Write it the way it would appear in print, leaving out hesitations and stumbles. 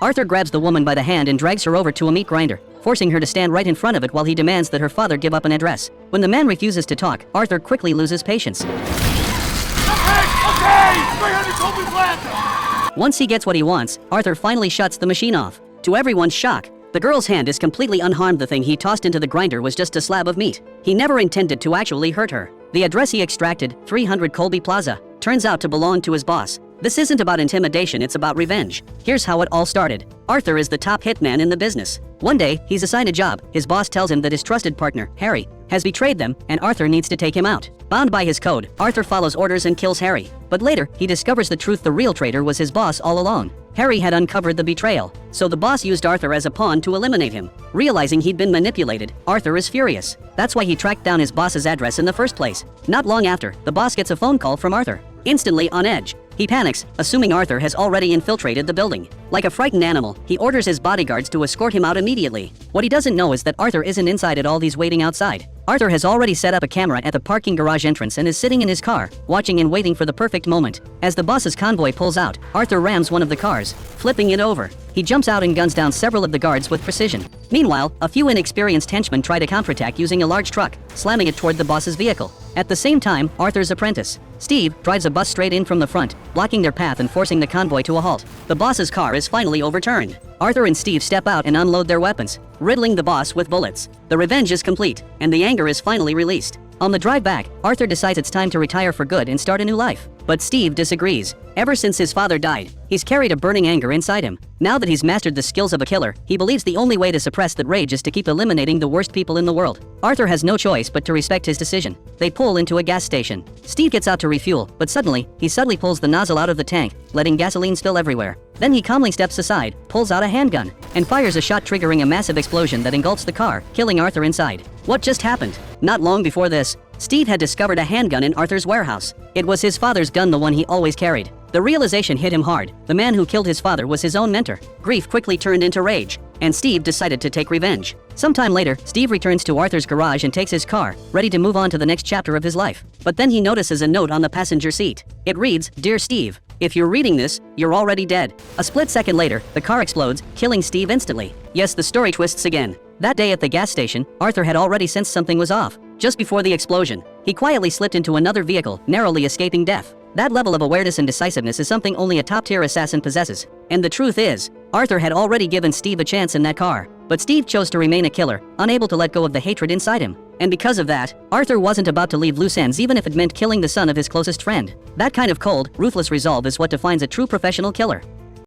Arthur grabs the woman by the hand and drags her over to a meat grinder, forcing her to stand right in front of it while he demands that her father give up an address. When the man refuses to talk, Arthur quickly loses patience. Okay! 300 told me left! Once he gets what he wants, Arthur finally shuts the machine off. To everyone's shock, the girl's hand is completely unharmed. The thing he tossed into the grinder was just a slab of meat. He never intended to actually hurt her. The address he extracted, 300 Colby Plaza, turns out to belong to his boss. This isn't about intimidation, it's about revenge. Here's how it all started. Arthur is the top hitman in the business. One day, he's assigned a job. His boss tells him that his trusted partner, Harry, has betrayed them, and Arthur needs to take him out. Bound by his code, Arthur follows orders and kills Harry. But later, he discovers the truth: the real traitor was his boss all along. Harry had uncovered the betrayal, so the boss used Arthur as a pawn to eliminate him. Realizing he'd been manipulated, Arthur is furious. That's why he tracked down his boss's address in the first place. Not long after, the boss gets a phone call from Arthur. Instantly on edge, he panics, assuming Arthur has already infiltrated the building. Like a frightened animal, he orders his bodyguards to escort him out immediately. What he doesn't know is that Arthur isn't inside at all. He's waiting outside. Arthur has already set up a camera at the parking garage entrance and is sitting in his car, watching and waiting for the perfect moment. As the boss's convoy pulls out, Arthur rams one of the cars, flipping it over. He jumps out and guns down several of the guards with precision. Meanwhile, a few inexperienced henchmen try to counterattack using a large truck, slamming it toward the boss's vehicle. At the same time, Arthur's apprentice, Steve, drives a bus straight in from the front, blocking their path and forcing the convoy to a halt. The boss's car is finally overturned. Arthur and Steve step out and unload their weapons, riddling the boss with bullets. The revenge is complete, and the anger is finally released. On the drive back, Arthur decides it's time to retire for good and start a new life. But Steve disagrees. Ever since his father died, he's carried a burning anger inside him. Now that he's mastered the skills of a killer, he believes the only way to suppress that rage is to keep eliminating the worst people in the world. Arthur has no choice but to respect his decision. They pull into a gas station. Steve gets out to refuel, but suddenly, he subtly pulls the nozzle out of the tank, letting gasoline spill everywhere. Then he calmly steps aside, pulls out a handgun, and fires a shot, triggering a massive explosion that engulfs the car, killing Arthur inside. What just happened? Not long before this, Steve had discovered a handgun in Arthur's warehouse. It was his father's gun, the one he always carried. The realization hit him hard. The man who killed his father was his own mentor. Grief quickly turned into rage, and Steve decided to take revenge. Sometime later, Steve returns to Arthur's garage and takes his car, ready to move on to the next chapter of his life. But then he notices a note on the passenger seat. It reads, "Dear Steve, if you're reading this, you're already dead." A split second later, the car explodes, killing Steve instantly. Yes, the story twists again. That day at the gas station, Arthur had already sensed something was off. Just before the explosion, he quietly slipped into another vehicle, narrowly escaping death. That level of awareness and decisiveness is something only a top-tier assassin possesses. And the truth is, Arthur had already given Steve a chance in that car. But Steve chose to remain a killer, unable to let go of the hatred inside him. And because of that, Arthur wasn't about to leave loose ends, even if it meant killing the son of his closest friend. That kind of cold, ruthless resolve is what defines a true professional killer.